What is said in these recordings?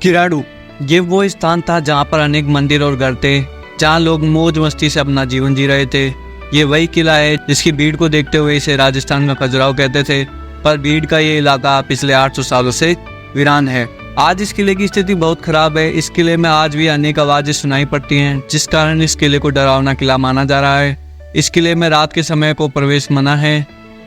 किराडू ये वो स्थान था जहाँ पर अनेक मंदिर और घर थे, जहाँ लोग मौज मस्ती से अपना जीवन जी रहे थे। ये वही किला है जिसकी भीड़ को देखते हुए इसे राजस्थान का खजुराहो कहते थे, पर भीड़ का ये इलाका पिछले 800 सालों से वीरान है। आज इस किले की स्थिति बहुत खराब है। इस किले में आज भी अनेक आवाजें सुनाई पड़ती हैं, जिस कारण इस किले को डरावना किला माना जा रहा है। इस किले में रात के समय को प्रवेश मना है।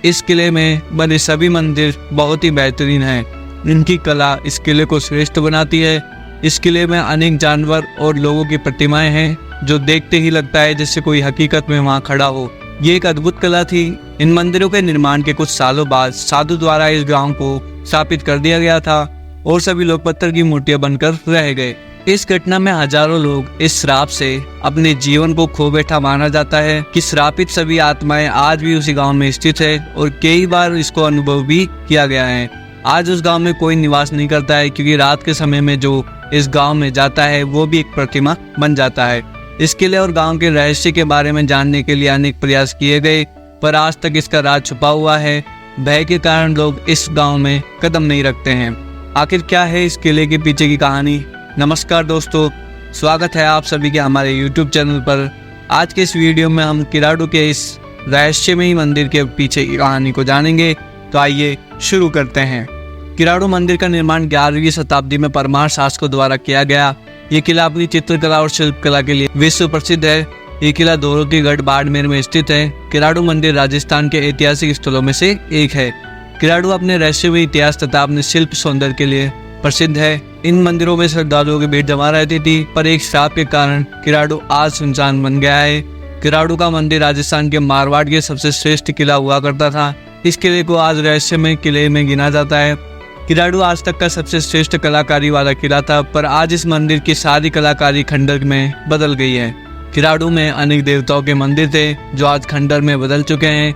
इस किले में बने सभी मंदिर बहुत ही बेहतरीन हैं। इनकी कला इस किले को श्रेष्ठ बनाती है। इस किले में अनेक जानवर और लोगों की प्रतिमाएं हैं, जो देखते ही लगता है जैसे कोई हकीकत में वहां खड़ा हो। ये एक अद्भुत कला थी। इन मंदिरों के निर्माण के कुछ सालों बाद साधु द्वारा इस गांव को स्थापित कर दिया गया था और सभी लोग पत्थर की मूर्तियां बनकर रह गए। इस घटना में हजारों लोग इस श्राप से अपने जीवन को खो बैठा माना जाता है कि श्रापित सभी आत्माएं आज भी उसी गांव में स्थित है और कई बार इसको अनुभव भी किया गया है। आज उस गांव में कोई निवास नहीं करता है, क्योंकि रात के समय में जो इस गांव में जाता है वो भी एक प्रतिमा बन जाता है। इस किले और गांव के रहस्य के बारे में जानने के लिए अनेक प्रयास किए गए, पर आज तक इसका राज छुपा हुआ है। भय के कारण लोग इस गांव में कदम नहीं रखते हैं। आखिर क्या है इस किले के पीछे की कहानी? नमस्कार दोस्तों, स्वागत है आप सभी के हमारे YouTube चैनल पर। आज के इस वीडियो में हम किराडू के इस रहस्यमयी मंदिर के पीछे की कहानी को जानेंगे। तो आइए शुरू करते हैं। किराडू मंदिर का निर्माण 11वीं शताब्दी में परमार शासकों द्वारा किया गया। ये किला अपनी चित्रकला और शिल्पकला के लिए विश्व प्रसिद्ध है। ये किला दोरों की गढ़ बाड़मेर में स्थित है। किराडू मंदिर राजस्थान के ऐतिहासिक स्थलों में से एक है। किराडू अपने रहस्यमय इतिहास तथा अपने शिल्प सौंदर्य के लिए प्रसिद्ध है। इन मंदिरों में श्रद्धालुओं की भीड़ जमा रहती थी, पर एक श्राप के कारण किराडू आज सुनसान बन गया है। किराडू का मंदिर राजस्थान के मारवाड़ के सबसे श्रेष्ठ किला हुआ करता था। इस किले को आज रहस्यमय किले में गिना जाता है। किराडू आज तक का सबसे श्रेष्ठ कलाकारी वाला किला था, पर आज इस मंदिर की सारी कलाकारी खंडर में बदल गई है। किराडू में अनेक देवताओं के मंदिर थे, जो आज खंडर में बदल चुके हैं,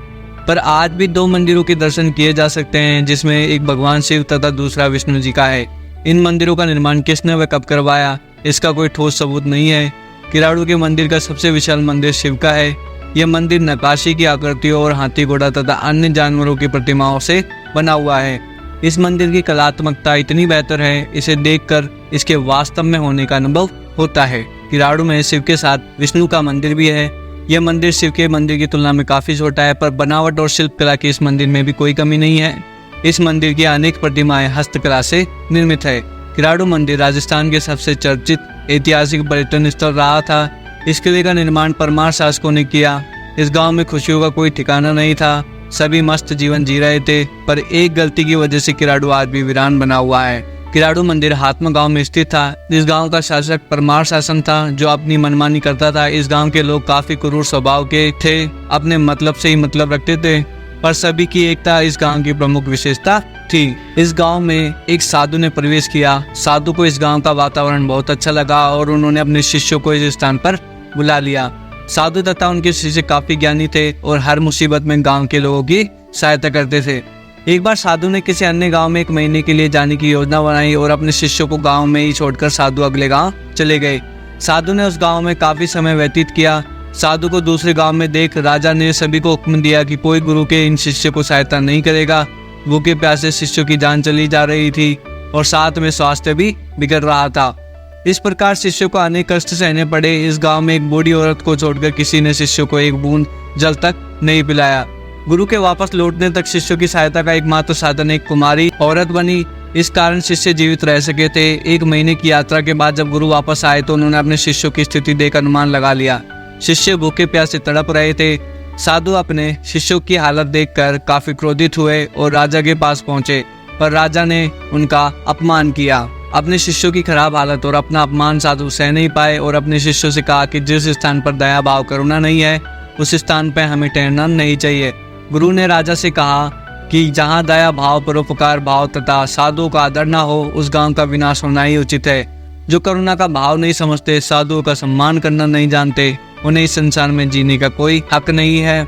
पर आज भी 2 मंदिरों के दर्शन किए जा सकते हैं, जिसमें एक भगवान शिव तथा दूसरा विष्णु जी का है। इन मंदिरों का निर्माण किसने व कब करवाया, इसका कोई ठोस सबूत नहीं है। किराडू के मंदिर का सबसे विशाल मंदिर शिव का है। यह मंदिर नक्काशी की आकृतियों और हाथी घोड़ा तथा अन्य जानवरों की प्रतिमाओं से बना हुआ है। इस मंदिर की कलात्मकता इतनी बेहतर है, इसे देखकर इसके वास्तव में होने का अनुभव होता है। किराडू में शिव के साथ विष्णु का मंदिर भी है। यह मंदिर शिव के मंदिर की तुलना में काफी छोटा है, पर बनावट और शिल्पकला की इस मंदिर में भी कोई कमी नहीं है। इस मंदिर की अनेक प्रतिमाएं हस्तकला से निर्मित है। किराडू मंदिर राजस्थान के सबसे चर्चित ऐतिहासिक पर्यटन स्थल रहा था। इस किले का निर्माण परमार शासकों ने किया। इस गांव में खुशियों का कोई ठिकाना नहीं था। सभी मस्त जीवन जी रहे थे, पर एक गलती की वजह से किराडू आज भी वीरान बना हुआ है। किराडू मंदिर हात्मा गांव में स्थित था। इस गांव का शासक परमार शासन था, जो अपनी मनमानी करता था। इस गांव के लोग काफी क्रूर स्वभाव के थे, अपने मतलब से ही मतलब रखते थे, पर सभी की एकता इस गांव की प्रमुख विशेषता थी। इस गांव में एक साधु ने प्रवेश किया। साधु को इस गांव का वातावरण बहुत अच्छा लगा और उन्होंने अपने शिष्यों को इस स्थान पर बुला लिया। साधु तथा उनके शिष्य काफी ज्ञानी थे और हर मुसीबत में गांव के लोगों की सहायता करते थे। एक बार साधु ने किसी अन्य गांव में 1 महीने के लिए जाने की योजना बनाई और अपने शिष्यों को गांव में ही छोड़कर साधु अगले गांव चले गए। साधु ने उस गांव में काफी समय व्यतीत किया। साधु को दूसरे गांव में देख राजा ने सभी को हुक्म दिया कि कोई गुरु के इन शिष्य को सहायता नहीं करेगा। भूखे प्यासे शिष्यों की जान चली जा रही थी और साथ में स्वास्थ्य भी बिगड़ रहा था। इस प्रकार शिष्यों को अनेक कष्ट सहने पड़े। इस गांव में एक बूढ़ी औरत को छोड़कर किसी ने शिष्यों को एक बूंद जल तक नहीं पिलाया। गुरु के वापस लौटने तक शिष्यों की सहायता का एकमात्र साधन एक कुमारी औरत बनी। इस कारण शिष्य जीवित रह सके थे। 1 महीने की यात्रा के बाद जब गुरु वापस आए तो उन्होंने अपने शिष्यों की स्थिति देख अनुमान लगा लिया। शिष्य भूखे प्यासे तड़प रहे थे। साधु अपने शिष्यों की हालत देखकर काफी क्रोधित हुए और राजा के पास पहुंचे, पर राजा ने उनका अपमान किया। अपने शिष्यों की खराब हालत और अपना अपमान साधु सह नहीं पाए और अपने शिष्यों से कहा कि जिस स्थान पर दया भाव करुणा नहीं है, उस स्थान पर हमें ठहरना नहीं चाहिए। गुरु ने राजा से कहा कि जहाँ दया भाव, परोपकार भाव तथा साधुओं का आदर न हो, उस गांव का विनाश होना ही उचित है। जो करुणा का भाव नहीं समझते, साधुओं का सम्मान करना नहीं जानते, उन्हें इस संसार में जीने का कोई हक नहीं है।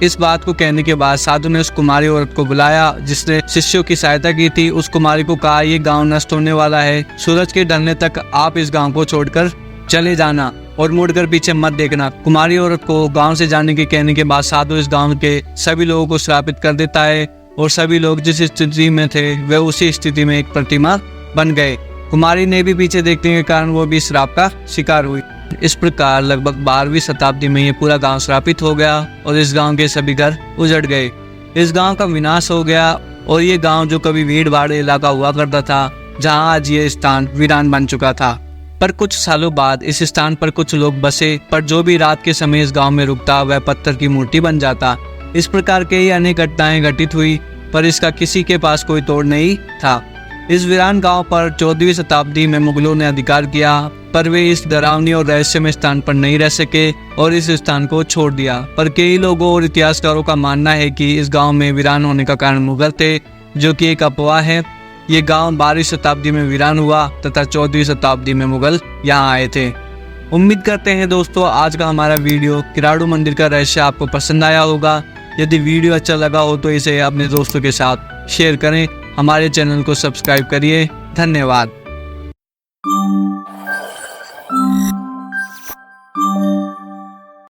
इस बात को कहने के बाद साधु ने उस कुमारी औरत को बुलाया जिसने शिष्यों की सहायता की थी। उस कुमारी को कहा, ये गांव नष्ट होने वाला है। सूरज के ढलने तक आप इस गांव को छोड़कर चले जाना और मुड़कर पीछे मत देखना। कुमारी औरत को गांव से जाने के कहने के बाद साधु इस गांव के सभी लोगों को श्रापित कर देता है और सभी लोग जिस स्थिति में थे वे उसी स्थिति में एक प्रतिमा बन गए। कुमारी ने भी पीछे देखने के कारण वो भी श्राप का शिकार हुई। इस प्रकार लगभग 12वीं शताब्दी में ये पूरा गांव श्रापित हो गया और इस गांव के सभी घर उजड़ गए। इस गांव का विनाश हो गया और ये गांव जो कभी भीड़ भाड़ इलाका हुआ करता था, जहां आज ये स्थान वीरान बन चुका था। पर कुछ सालों बाद इस स्थान पर कुछ लोग बसे, पर जो भी रात के समय इस गांव में रुकता वह पत्थर की मूर्ति बन जाता। इस प्रकार के ही अनेक घटनाएं घटित हुई, पर इसका किसी के पास कोई तोड़ नहीं था। इस वीरान गांव पर 14वीं शताब्दी में मुगलों ने अधिकार किया, पर वे इस डरावनी और रहस्यमय स्थान पर नहीं रह सके और इस स्थान को छोड़ दिया। पर कई लोगों और इतिहासकारों का मानना है कि इस गांव में वीरान होने का कारण मुगल थे, जो कि एक अफवाह है। ये गांव 12वीं शताब्दी में वीरान हुआ तथा 14वीं शताब्दी में मुगल यहाँ आए थे। उम्मीद करते हैं दोस्तों आज का हमारा वीडियो किराड़ू मंदिर का रहस्य आपको पसंद आया होगा। यदि वीडियो अच्छा लगा हो तो इसे अपने दोस्तों के साथ शेयर करें। हमारे चैनल को सब्सक्राइब करिए। धन्यवाद।